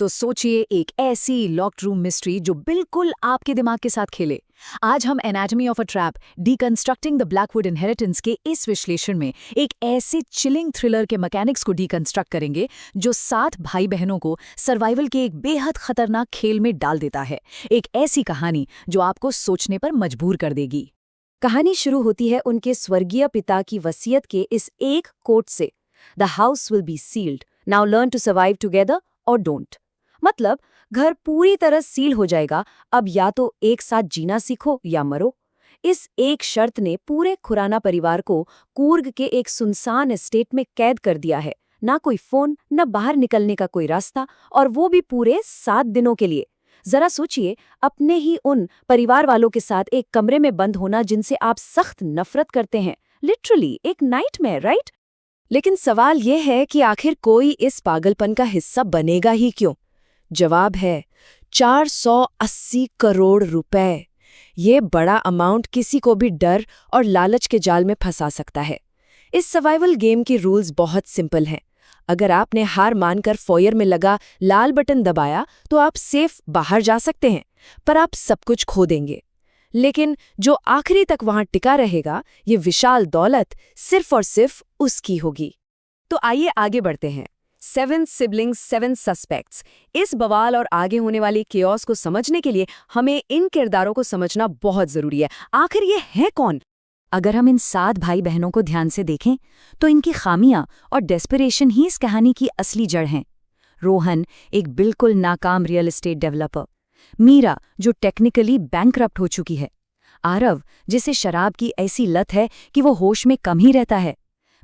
तो सोचिए एक ऐसी लॉक्ड रूम मिस्ट्री जो बिल्कुल आपके दिमाग के साथ खेले। आज हम anatomy of a trap deconstructing the Blackwood inheritance के इस विश्लेषण में एक ऐसे चिलिंग थ्रिलर के मैकेनिक्स को डीकंस्ट्रक्ट करेंगे जो 7 भाई बहनों को सर्वाइवल के एक बेहद खतरनाक खेल में डाल देता है। एक ऐसी कहानी जो आपको सोचने पर मजबूर कर देगी। कहानी शुरू होती है उनके स्वर्गीय पिता की वसीयत के इस एक कोट से, the house will be sealed, now learn to survive together और डोंट। मतलब घर पूरी तरह सील हो जाएगा, अब या तो एक साथ जीना सीखो या मरो। इस एक शर्त ने पूरे खुराना परिवार को कूर्ग के एक सुनसान एस्टेट में कैद कर दिया है। ना कोई फोन, न बाहर निकलने का कोई रास्ता, और वो भी पूरे 7 दिनों के लिए। जरा सोचिए, अपने ही उन परिवार वालों के साथ एक कमरे में बंद होना जिनसे आप सख्त नफरत करते हैं। लिटरली एक नाइटमेयर, राइट? लेकिन सवाल यह है कि आखिर कोई इस पागलपन का हिस्सा बनेगा ही क्यों? जवाब है 480 करोड़ रुपए। ये बड़ा अमाउंट किसी को भी डर और लालच के जाल में फंसा सकता है। इस सर्वाइवल गेम के रूल्स बहुत सिंपल हैं। अगर आपने हार मानकर फॉयर में लगा लाल बटन दबाया तो आप सेफ बाहर जा सकते हैं, पर आप सब कुछ खो देंगे। लेकिन जो आखिरी तक वहां टिका रहेगा, ये विशाल दौलत सिर्फ और सिर्फ उसकी होगी। तो आइए आगे बढ़ते हैं। 7 सिबलिंग्स 7 सस्पेक्ट्स। इस बवाल और आगे होने वाली केओस को समझने के लिए हमें इन किरदारों को समझना बहुत जरूरी है। आखिर ये है कौन? अगर हम इन 7 भाई बहनों को ध्यान से देखें तो इनकी खामियां और डेस्परेशन ही इस कहानी की असली जड़ हैं। रोहन, एक बिल्कुल नाकाम रियल एस्टेट डेवलपर। मीरा, जो टेक्निकली बैंकरप्ट हो चुकी है। आरव, जिसे शराब की ऐसी लत है कि वो होश में कम ही रहता है।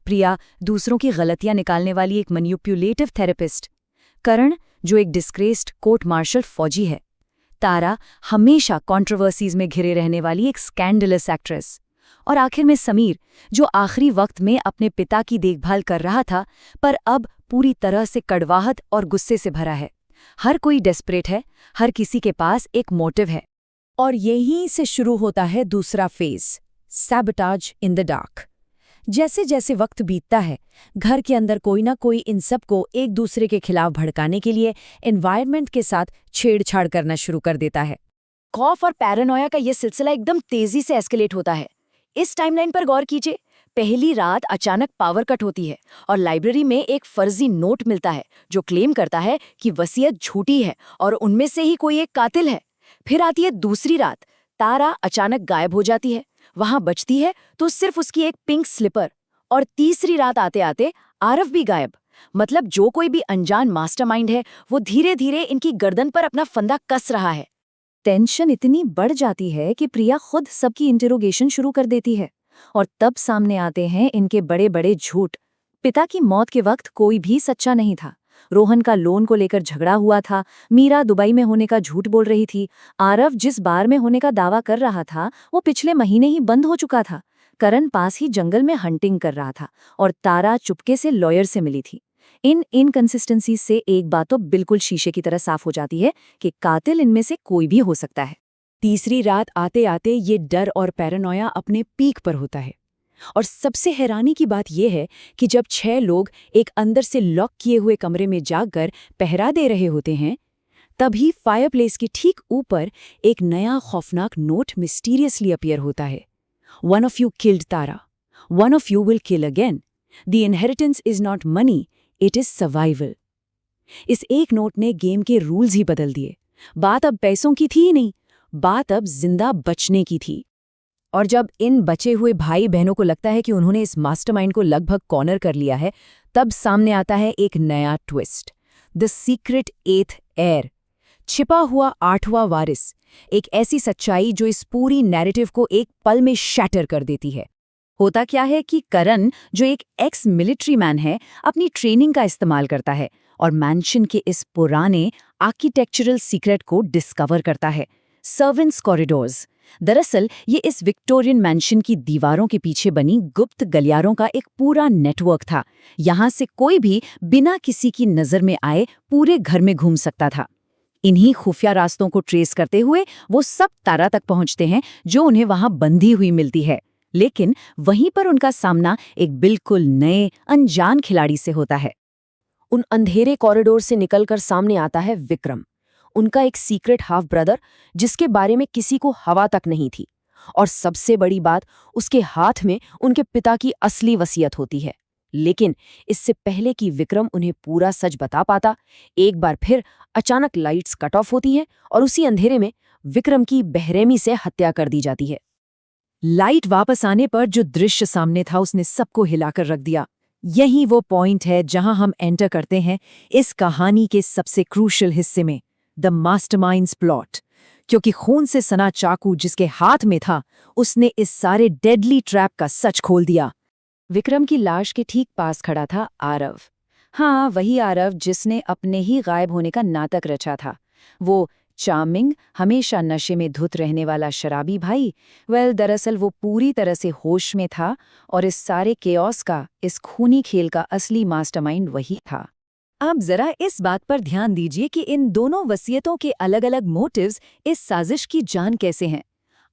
प्रिया, दूसरों की गलतियां निकालने वाली एक मैनिपुलेटिव थेरेपिस्ट। करण, जो एक डिस्ग्रेस्ड कोर्ट मार्शल फौजी है। तारा, हमेशा कंट्रोवर्सीज में घिरे रहने वाली एक स्कैंडलस एक्ट्रेस। और आखिर में समीर, जो आखिरी वक्त में अपने पिता की देखभाल कर रहा था, पर अब पूरी तरह से कड़वाहट और गुस्से से भरा है। हर कोई डेस्परेट है, हर किसी के पास एक मोटिव है। और यहीं से शुरू होता है दूसरा phase, sabotage in the dark. जैसे जैसे वक्त बीतता है, घर के अंदर कोई ना कोई इन सब को एक दूसरे के खिलाफ भड़काने के लिए एनवायरनमेंट के साथ छेड़छाड़ करना शुरू कर देता है। खौफ और पैरानोया का ये सिलसिला एकदम तेजी से एस्केलेट होता है। इस टाइमलाइन पर गौर कीजिए। पहली रात अचानक पावर कट होती है और लाइब्रेरी में एक फर्जी नोट मिलता है जो क्लेम करता है कि वसीयत झूठी है और उनमें से ही कोई एक कातिल है। फिर आती है दूसरी रात। तारा अचानक गायब हो जाती है, वहां बचती है तो सिर्फ उसकी एक पिंक स्लीपर। और तीसरी रात आते आते आरव भी गायब। मतलब जो कोई भी अनजान मास्टरमाइंड है, वो धीरे धीरे इनकी गर्दन पर अपना फंदा कस रहा है। टेंशन इतनी बढ़ जाती है कि प्रिया खुद सबकी इंटेरोगेशन शुरू कर देती है। और तब सामने आते हैं इनके बड़े बड़े झूठ। पिता की मौत के वक्त कोई भी सच्चा नहीं था। रोहन का लोन को लेकर झगड़ा हुआ था। मीरा दुबई में होने का झूठ बोल रही थी। आरव जिस बार में होने का दावा कर रहा था, वो पिछले महीने ही बंद हो चुका था। करण पास ही जंगल में हंटिंग कर रहा था और तारा चुपके से लॉयर से मिली थी। इन इनकंसिस्टेंसी से एक बात तो बिल्कुल शीशे की तरह साफ हो जाती है कि कातिल इनमें से कोई भी हो सकता है। तीसरी रात आते आते ये डर और पैरानोया अपने पीक पर होता है। और सबसे हैरानी की बात यह है कि जब 6 लोग एक अंदर से लॉक किए हुए कमरे में जाकर पहरा दे रहे होते हैं, तभी फायरप्लेस के ठीक ऊपर एक नया खौफनाक नोट मिस्टीरियसली अपीयर होता है। One of you killed Tara, one of you will kill again. The inheritance is not money, it is survival. इस एक नोट ने गेम के रूल्स ही बदल दिए। बात अब पैसों की थी ही नहीं, बात अब जिंदा बचने की थी। और जब इन बचे हुए भाई बहनों को लगता है कि उन्होंने इस मास्टरमाइंड को लगभग कॉर्नर कर लिया है, तब सामने आता है एक नया twist, the secret 8th hair, छिपा हुआ 8वां वारिस। एक ऐसी सच्चाई जो इस पूरी नैरेटिव को एक पल में शैटर कर देती है। होता क्या है कि करण, जो एक एक्स मिलिट्री मैन है, अपनी ट्रेनिंग का इस्तेमाल करता है और मैंशन के इस पुराने आर्किटेक्चरल सीक्रेट को डिस्कवर करता है, सर्वेंट्स कॉरिडोर्स। दरअसल ये इस विक्टोरियन मैंशन की दीवारों के पीछे बनी गुप्त गलियारों का एक पूरा नेटवर्क था। यहाँ से कोई भी बिना किसी की नज़र में आए पूरे घर में घूम सकता था। इन्हीं खुफिया रास्तों को ट्रेस करते हुए वो सब तारा तक पहुंचते हैं, जो उन्हें वहां बंधी हुई मिलती है। लेकिन वहीं पर उनका सामना एक बिल्कुल नए अनजान खिलाड़ी से होता है। उन अंधेरे कॉरिडोर से निकलकर सामने आता है विक्रम, उनका एक सीक्रेट हाफ ब्रदर जिसके बारे में किसी को हवा तक नहीं थी। और सबसे बड़ी बात, उसके हाथ में उनके पिता की असली वसीयत होती है। लेकिन इससे पहले कि विक्रम उन्हें पूरा सच बता पाता, एक बार फिर अचानक लाइट्स कट ऑफ होती हैं और उसी अंधेरे में विक्रम की बेरहमी से हत्या कर दी जाती है। लाइट वापस आने पर जो दृश्य सामने था उसने सबको हिलाकर रख दिया। यही वो पॉइंट है जहां हम एंटर करते हैं इस कहानी के सबसे क्रूशियल हिस्से में, द मास्टरमाइंड्स प्लॉट। क्योंकि खून से सना चाकू जिसके हाथ में था, उसने इस सारे डेडली ट्रैप का सच खोल दिया। विक्रम की लाश के ठीक पास खड़ा था आरव। हाँ, वही आरव जिसने अपने ही गायब होने का नाटक रचा था। वो चार्मिंग, हमेशा नशे में धुत रहने वाला शराबी भाई। दरअसल वो पूरी तरह से होश में था और इस सारे केओस का, इस खूनी खेल का असली मास्टरमाइंड वही था। आप जरा इस बात पर ध्यान दीजिए कि इन दोनों वसीयतों के अलग-अलग मोटिव्स इस साजिश की जान कैसे हैं।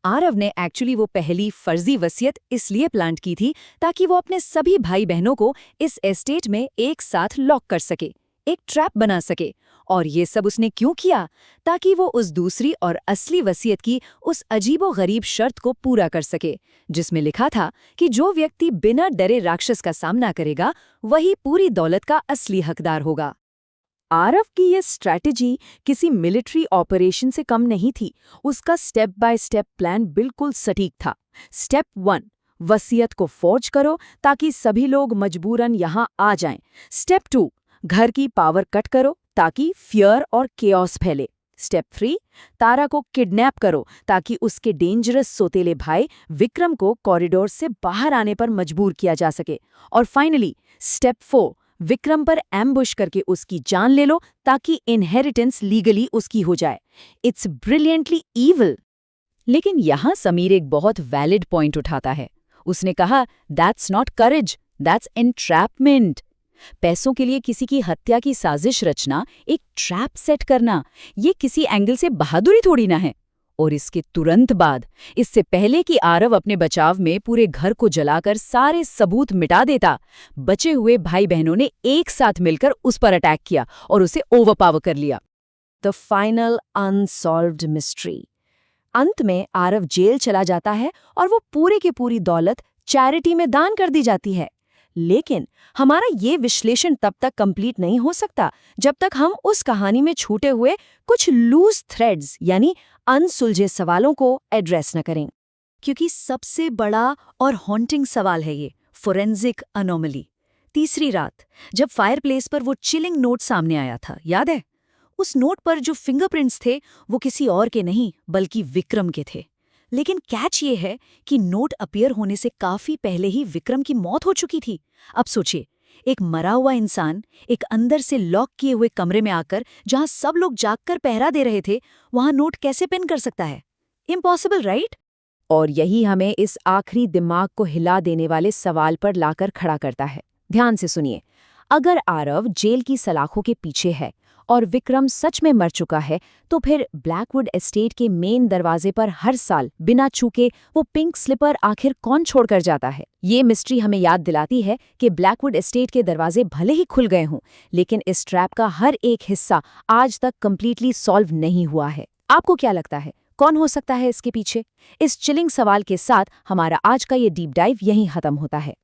आरव ने एक्चुअली वो पहली फर्जी वसीयत इसलिए प्लांट की थी ताकि वो अपने सभी भाई बहनों को इस एस्टेट में एक साथ लॉक कर सके, एक ट्रैप बना सके। और ये सब उसने क्यों किया? ताकि वो उस दूसरी और असली वसीयत की उस अजीबो-गरीब शर्त को पूरा कर सके, जिसमें लिखा था कि जो व्यक्ति बिना डरे राक्षस का सामना करेगा, वही पूरी दौलत का असली हकदार होगा। आरव की ये स्ट्रैटेजी किसी मिलिट्री ऑपरेशन से कम नहीं थी। उसका स्टेप बाय स्टेप प्लान बिल्कुल सटीक था। स्टेप 1, वसीयत को फॉर्ज करो ताकि सभी लोग मजबूरन यहाँ आ जाएं। स्टेप 2, घर की पावर कट करो ताकि फियर और केओस फैले। स्टेप 3, तारा को किडनैप करो ताकि उसके डेंजरस सोतेले भाई विक्रम को कॉरिडोर से बाहर आने पर मजबूर किया जा सके। और फाइनली स्टेप 4, विक्रम पर एम्बुश करके उसकी जान ले लो ताकि इनहेरिटेंस लीगली उसकी हो जाए। It's brilliantly evil. लेकिन यहाँ समीर एक बहुत वैलिड पॉइंट उठाता है। उसने कहा, that's not courage, that's entrapment. पैसों के लिए किसी की हत्या की साजिश रचना, एक ट्रैप सेट करना, ये किसी एंगल से बहादुरी थोड़ी ना है। और इसके तुरंत बाद, इससे पहले कि आरव अपने बचाव में पूरे घर को जलाकर सारे सबूत मिटा देता, बचे हुए भाई बहनों ने एक साथ मिलकर उस पर अटैक किया और उसे ओवरपावर कर लिया। The final unsolved mystery. अंत में आरव जेल चला जाता है और वो पूरी की पूरी दौलत चैरिटी में दान कर दी जाती है। लेकिन हमारा ये विश्लेषण तब तक कंप्लीट नहीं हो सकता जब तक हम उस कहानी में छूटे हुए कुछ लूज थ्रेड्स यानी अनसुलझे सवालों को एड्रेस न करें। क्योंकि सबसे बड़ा और हॉन्टिंग सवाल है ये फोरेंसिक अनोमली। तीसरी रात जब फायरप्लेस पर वो चिलिंग नोट सामने आया था, याद है? उस नोट पर जो फिंगरप्रिंट्स थे वो किसी और के नहीं बल्कि विक्रम के थे। लेकिन कैच ये है कि नोट अपीयर होने से काफी पहले ही विक्रम की मौत हो चुकी थी। अब सोचिए, एक मरा हुआ इंसान एक अंदर से लॉक किए हुए कमरे में आकर जहां सब लोग जागकर पहरा दे रहे थे, वहां नोट कैसे पिन कर सकता है? Impossible, right? और यही हमें इस आखिरी दिमाग को हिला देने वाले सवाल पर लाकर खड़ा करता है। ध्यान से सुनिए, अगर आरव जेल की सलाखों के पीछे है और विक्रम सच में मर चुका है, तो फिर ब्लैकवुड एस्टेट के मेन दरवाजे पर हर साल बिना चूके वो पिंक स्लिपर आखिर कौन छोड़कर जाता है? ये मिस्ट्री हमें याद दिलाती है कि ब्लैकवुड एस्टेट के दरवाजे भले ही खुल गए हों, लेकिन इस ट्रैप का हर एक हिस्सा आज तक कंप्लीटली सॉल्व नहीं हुआ है। आपको क्या लगता है, कौन हो सकता है इसके पीछे? इस चिलिंग सवाल के साथ हमारा आज का ये डीप डाइव यहीं खत्म होता है।